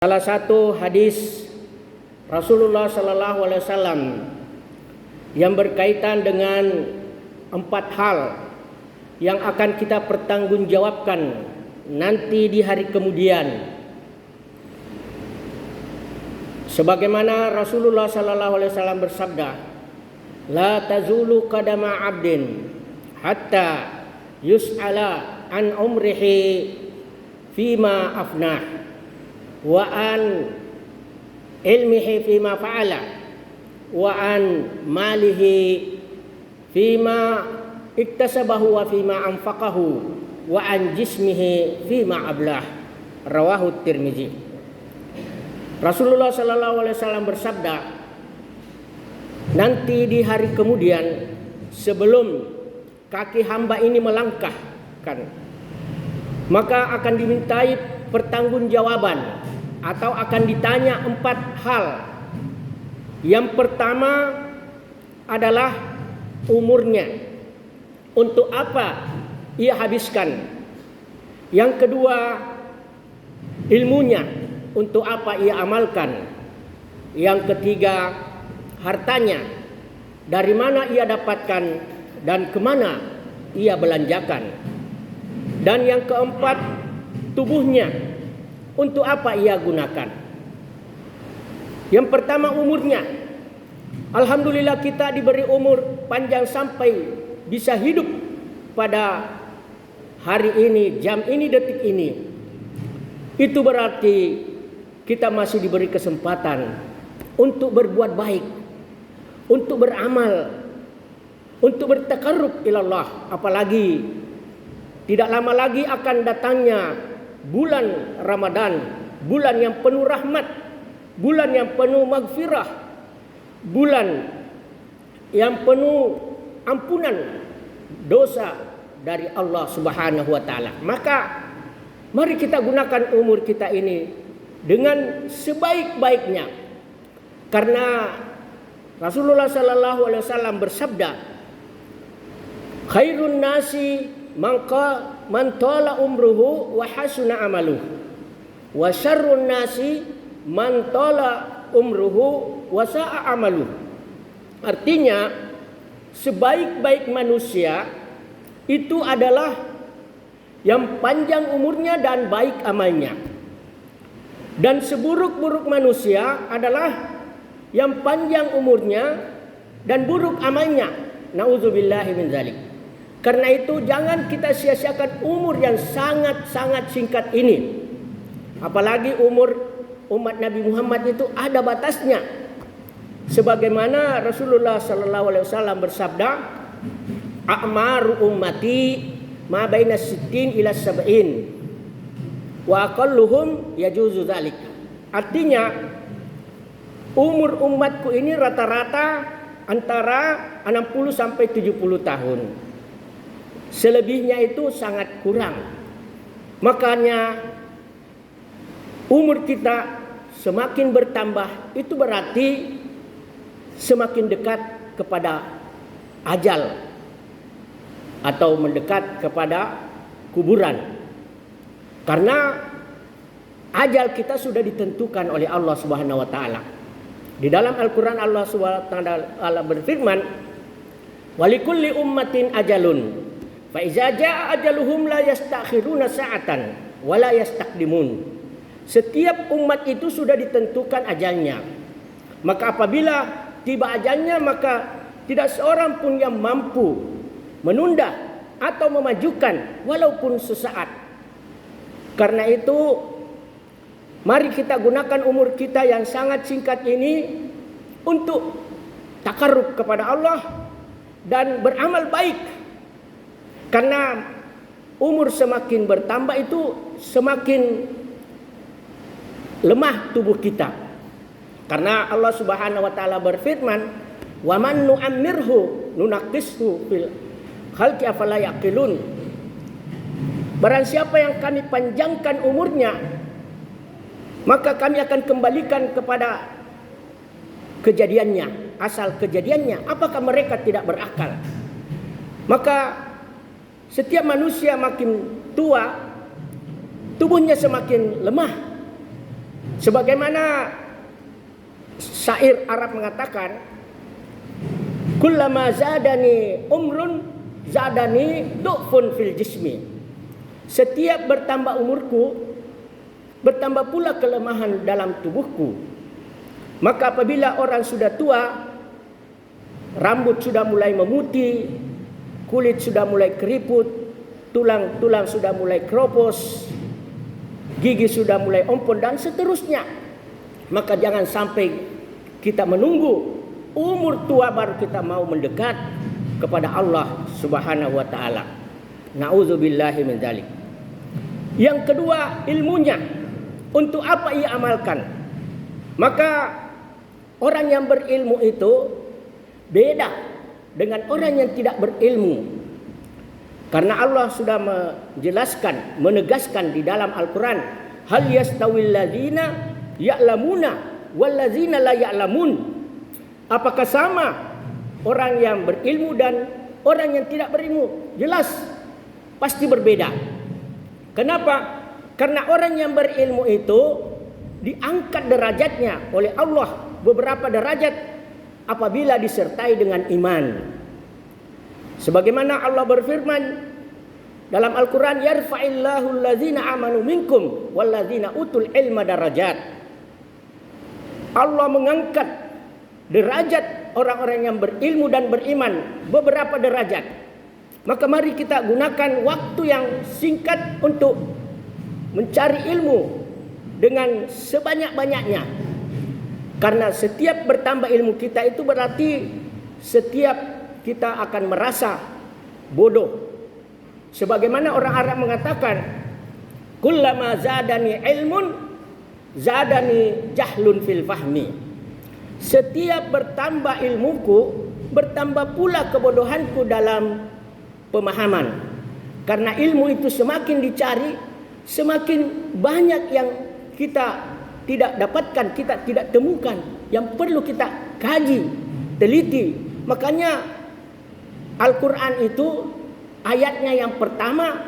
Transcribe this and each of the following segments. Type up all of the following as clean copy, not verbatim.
Salah satu hadis Rasulullah Sallallahu Alaihi Wasallam yang berkaitan dengan 4 hal yang akan kita pertanggungjawabkan nanti di hari kemudian. Sebagaimana Rasulullah Sallallahu Alaihi Wasallam bersabda, "La tazulu qadama 'abdin hatta yus'ala an umrihi fima afnah wa an ilmihi fima fa'ala wa an malihi fima iktasabahu wa fima anfaqahu wa an jismihi fima ablah." Rawahu Tirmizi. Rasulullah sallallahu alaihi wasallam bersabda, nanti di hari kemudian sebelum kaki hamba ini melangkahkan, maka akan dimintai pertanggungjawaban atau akan ditanya 4 hal. Yang pertama adalah umurnya, untuk apa ia habiskan. Yang kedua, ilmunya, untuk apa ia amalkan. Yang ketiga, hartanya, dari mana ia dapatkan dan kemana ia belanjakan. Dan yang keempat, tubuhnya, untuk apa ia gunakan. Yang pertama, umurnya. Alhamdulillah kita diberi umur panjang sampai bisa hidup pada hari ini, jam ini, detik ini. Itu berarti kita masih diberi kesempatan untuk berbuat baik, untuk beramal, untuk bertakarrub ilallah. Apalagi tidak lama lagi akan datangnya bulan Ramadan, bulan yang penuh rahmat, bulan yang penuh maghfirah, bulan yang penuh ampunan dosa dari Allah Subhanahu wa taala. Maka mari kita gunakan umur kita ini dengan sebaik-baiknya. Karena Rasulullah sallallahu alaihi wasallam bersabda, khairun nasi man tala umruhu wa hasuna amaluhu wa syarrun nasi man tala umruhu wa sa'a amaluhu. Artinya, sebaik-baik manusia itu adalah yang panjang umurnya dan baik amalnya. Dan seburuk-buruk manusia adalah yang panjang umurnya dan buruk amalnya. Nauzubillahi min dzalik. Karena itu jangan kita sia-siakan umur yang sangat-sangat singkat ini. Apalagi umur umat Nabi Muhammad itu ada batasnya. Sebagaimana Rasulullah sallallahu alaihi wasallam bersabda, "A'maru ummati ma baina 60 ila 70 wa aqalluhum yajuzu dzalik." Artinya umur umatku ini rata-rata antara 60 sampai 70 tahun. Selebihnya itu sangat kurang. Makanya umur kita semakin bertambah, itu berarti semakin dekat kepada ajal atau mendekat kepada kuburan. Karena ajal kita sudah ditentukan oleh Allah Subhanahu wa taala. Di dalam Al-Qur'an Allah Subhanahu wa taala berfirman, "Walikulli ummatin ajalun. Fa iza jaa ajaluhum la yastakhiruna sa'atan wa la yastaqdimun." Setiap umat itu sudah ditentukan ajalnya. Maka apabila tiba ajalnya, maka tidak seorang pun yang mampu menunda atau memajukan walaupun sesaat. Karena itu mari kita gunakan umur kita yang sangat singkat ini untuk takarrub kepada Allah dan beramal baik. Karena umur semakin bertambah itu semakin lemah tubuh kita. Karena Allah Subhanahu wa taala berfirman, "Wa man nu'ammirhu nunaqqishu fil khalqi afala yaqilun." Barang siapa yang kami panjangkan umurnya, maka kami akan kembalikan kepada kejadiannya, asal kejadiannya. Apakah mereka tidak berakal? Maka setiap manusia makin tua, tubuhnya semakin lemah. Sebagaimana syair Arab mengatakan, kullama zadani umrun zadani du'fun fil jismi. Setiap bertambah umurku, bertambah pula kelemahan dalam tubuhku. Maka apabila orang sudah tua, rambut sudah mulai memutih, kulit sudah mulai keriput, tulang-tulang sudah mulai keropos, gigi sudah mulai ompong dan seterusnya. Maka jangan sampai kita menunggu umur tua baru kita mau mendekat kepada Allah Subhanahu wa taala. Nauzubillahi min dzalik. Yang kedua, ilmunya. Untuk apa ia amalkan? Maka orang yang berilmu itu beda dengan orang yang tidak berilmu. Karena Allah sudah menjelaskan, menegaskan di dalam Al-Quran, hal yastawil ladzina ya'lamuna wal ladzina la ya'lamun. Apakah sama orang yang berilmu dan orang yang tidak berilmu? Jelas pasti berbeda. Kenapa? Karena orang yang berilmu itu diangkat derajatnya oleh Allah beberapa derajat apabila disertai dengan iman. Sebagaimana Allah berfirman dalam Al-Quran, yarfa'illahu allazina amanu minkum wallazina utul ilma darajat. Allah mengangkat derajat orang-orang yang berilmu dan beriman beberapa derajat. Maka mari kita gunakan waktu yang singkat untuk mencari ilmu dengan sebanyak-banyaknya. Karena setiap bertambah ilmu kita itu berarti setiap kita akan merasa bodoh. Sebagaimana orang Arab mengatakan, kullama zadani ilmun zadani jahlun fil fahmi. Setiap bertambah ilmuku, bertambah pula kebodohanku dalam pemahaman. Karena ilmu itu semakin dicari, semakin banyak yang kita tidak dapatkan, kita tidak temukan, yang perlu kita kaji, teliti. Makanya Al-Quran itu ayatnya yang pertama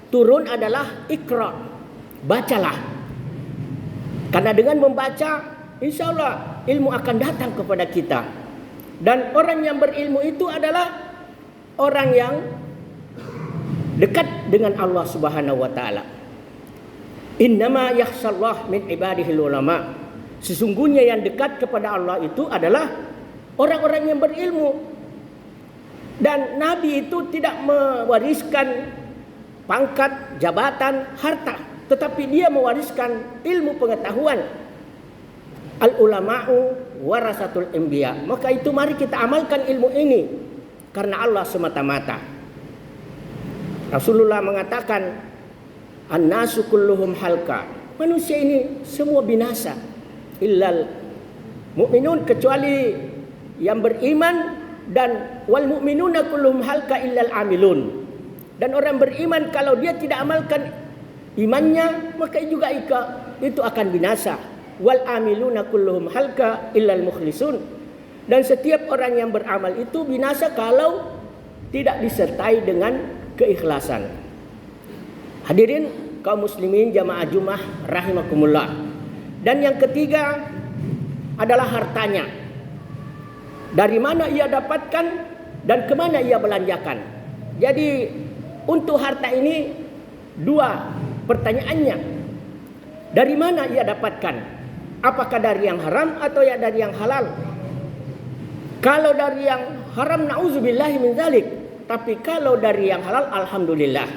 turun adalah Iqra, bacalah. Karena dengan membaca, insya Allah ilmu akan datang kepada kita. Dan orang yang berilmu itu adalah orang yang dekat dengan Allah Subhanahu wa taala. Innama yakhshallah min ibadihil ulama. Sesungguhnya yang dekat kepada Allah itu adalah orang-orang yang berilmu. Dan Nabi itu tidak mewariskan pangkat, jabatan, harta, tetapi dia mewariskan ilmu pengetahuan. Al ulama'u warasatul anbiya. Maka itu mari kita amalkan ilmu ini karena Allah semata-mata. Rasulullah mengatakan, an-nasu kulluhum halka. Manusia ini semua binasa. Illal mu'minun, kecuali yang beriman, dan wal mu'minuna kulluhum halka illal amilun. Dan orang beriman kalau dia tidak amalkan imannya, maka juga itu akan binasa. Wal amiluna kulluhum halka illal mukhlisun. Dan setiap orang yang beramal itu binasa kalau tidak disertai dengan keikhlasan. Hadirin kaum muslimin jamaah Jumat rahimakumullah. Dan yang ketiga adalah hartanya. Dari mana ia dapatkan dan kemana ia belanjakan. Jadi untuk harta ini dua pertanyaannya. Dari mana ia dapatkan? Apakah dari yang haram atau ya dari yang halal? Kalau dari yang haram, na'udzubillahi min dzalik. Tapi kalau dari yang halal, alhamdulillah.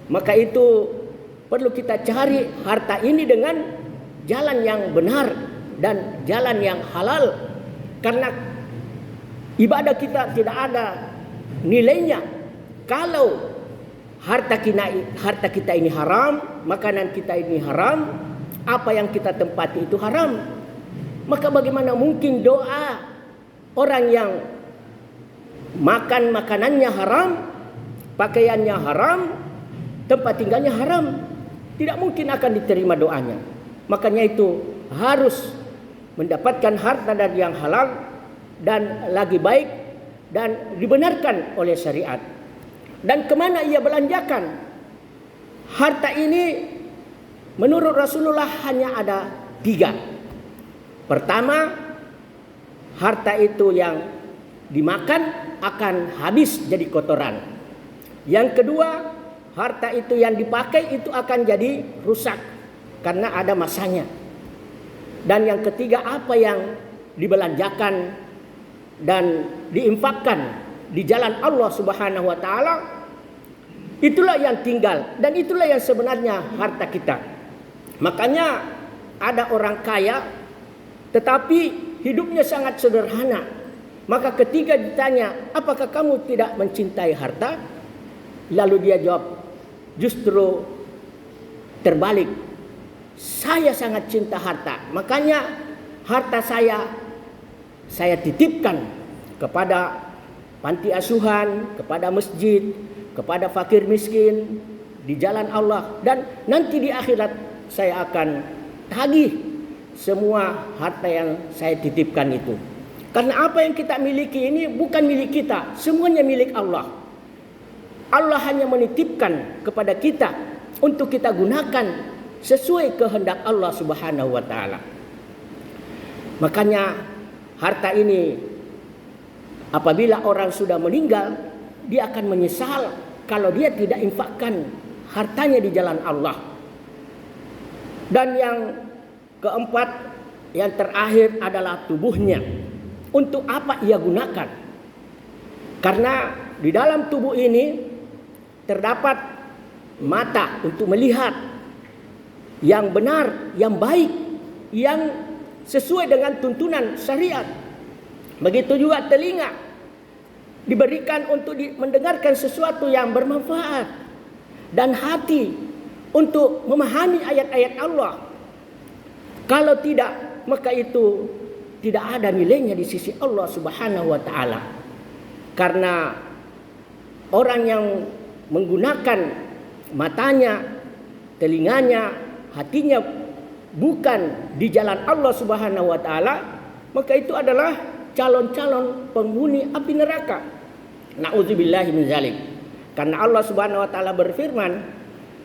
Maka itu perlu kita cari harta ini dengan jalan yang benar dan jalan yang halal. Karena ibadah kita tidak ada nilainya kalau harta kita ini haram, makanan kita ini haram, apa yang kita tempati itu haram. Maka bagaimana mungkin doa orang yang makan makanannya haram, pakaiannya haram, tempat tinggalnya haram, tidak mungkin akan diterima doanya. Makanya itu harus mendapatkan harta dari yang halal dan lagi baik dan dibenarkan oleh syariat. Dan kemana ia belanjakan? Harta ini menurut Rasulullah hanya ada 3. Pertama, harta itu yang dimakan akan habis jadi kotoran. Yang kedua, harta itu yang dipakai itu akan jadi rusak karena ada masanya. Dan yang ketiga, apa yang dibelanjakan dan diinfakkan di jalan Allah Subhanahu wa taala, itulah yang tinggal dan itulah yang sebenarnya harta kita. Makanya ada orang kaya tetapi hidupnya sangat sederhana. Maka ketika ditanya, apakah kamu tidak mencintai harta? Lalu dia jawab, justru terbalik. Saya sangat cinta harta. Makanya harta saya titipkan kepada panti asuhan, kepada masjid, kepada fakir miskin di jalan Allah. Dan nanti di akhirat saya akan tagih semua harta yang saya titipkan itu. Karena apa yang kita miliki ini bukan milik kita, semuanya milik Allah. Allah hanya menitipkan kepada kita untuk kita gunakan sesuai kehendak Allah Subhanahu wa taala. Makanya harta ini apabila orang sudah meninggal, dia akan menyesal kalau dia tidak infakkan hartanya di jalan Allah. Dan yang keempat, yang terakhir adalah tubuhnya. Untuk apa ia gunakan? Karena di dalam tubuh ini terdapat mata untuk melihat yang benar, yang baik, yang sesuai dengan tuntunan syariat. Begitu juga telinga diberikan untuk mendengarkan sesuatu yang bermanfaat, dan hati untuk memahami ayat-ayat Allah. Kalau tidak, maka itu tidak ada nilainya di sisi Allah Subhanahu wa taala. Karena orang yang menggunakan matanya, telinganya, hatinya bukan di jalan Allah Subhanahu wa taala, maka itu adalah calon-calon penghuni api neraka. Nauzubillahi min zalik. Karena Allah Subhanahu wa taala berfirman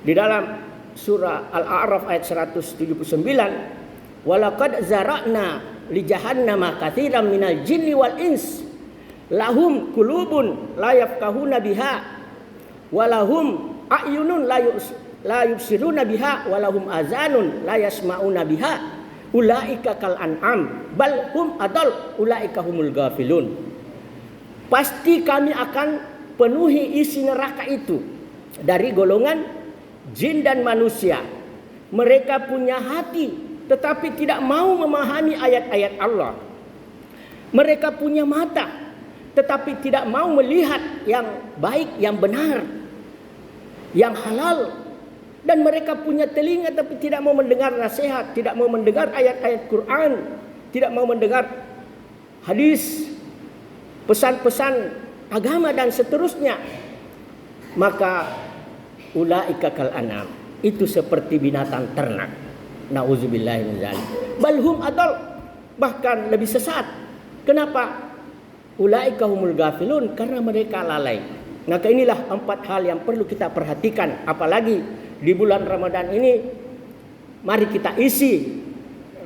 di dalam surah Al-A'raf ayat 179, "Walaqad zara'na li jahannama katsiran minal jinni wal ins lahum qulubun la yafqahuna biha wa lahum a'yunun la yubsiruna biha wa lahum azanun la yasma'una biha ulaika kal an'am bal hum adall ulaika humul ghafilun." Pasti kami akan penuhi isi neraka itu dari golongan jin dan manusia. Mereka punya hati tetapi tidak mau memahami ayat-ayat Allah. Mereka punya mata tetapi tidak mau melihat yang baik, yang benar, yang halal. Dan mereka punya telinga tapi tidak mau mendengar nasihat, tidak mau mendengar ayat-ayat Quran, tidak mau mendengar hadis, pesan-pesan agama dan seterusnya. Maka ulaika kal an'am, itu seperti binatang ternak. Nauzubillahi min dzalik. Balhum adall, bahkan lebih sesat. Kenapa? Ulaika humul ghafilun, karena mereka lalai. Maka inilah 4 hal yang perlu kita perhatikan, apalagi di bulan Ramadan ini. Mari kita isi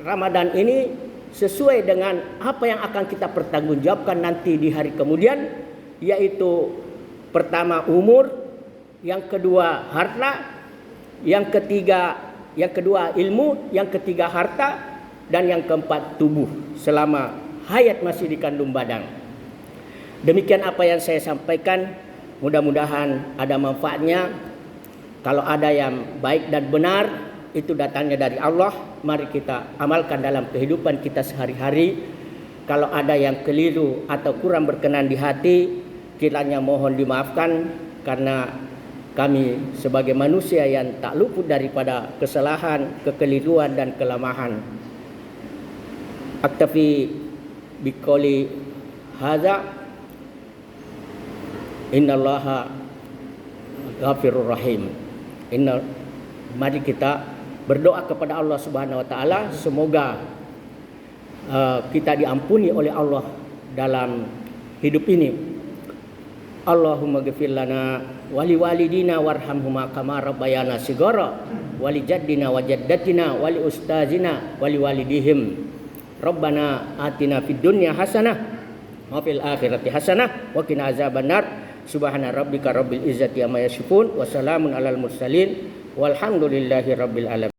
Ramadan ini sesuai dengan apa yang akan kita pertanggungjawabkan nanti di hari kemudian, yaitu pertama umur, yang kedua harta, yang kedua ilmu, yang ketiga harta, dan yang keempat tubuh selama hayat masih di kandung badan. Demikian apa yang saya sampaikan, mudah-mudahan ada manfaatnya. Kalau ada yang baik dan benar, itu datangnya dari Allah. Mari kita amalkan dalam kehidupan kita sehari-hari. Kalau ada yang keliru atau kurang berkenan di hati, kiranya mohon dimaafkan, karena kami sebagai manusia yang tak luput daripada kesalahan, kekeliruan dan kelemahan. Aktafi biqouli hadza, innallaha ghafurur rahim. Mari kita berdoa kepada Allah Subhanahu wa taala, semoga kita diampuni oleh Allah dalam hidup ini. Allahumma ghfir lana wali walidina warhamhuma kama rabbayana shighara wali jaddina wa jaddatina wali ustazina wali walidihim. Rabbana atina fid dunya hasanah wa fil akhirati hasanah wa qina azabannar. Subhana rabbika rabbil izzati amma yasifun wa salamun alal mursalin walhamdulillahi rabbil alamin.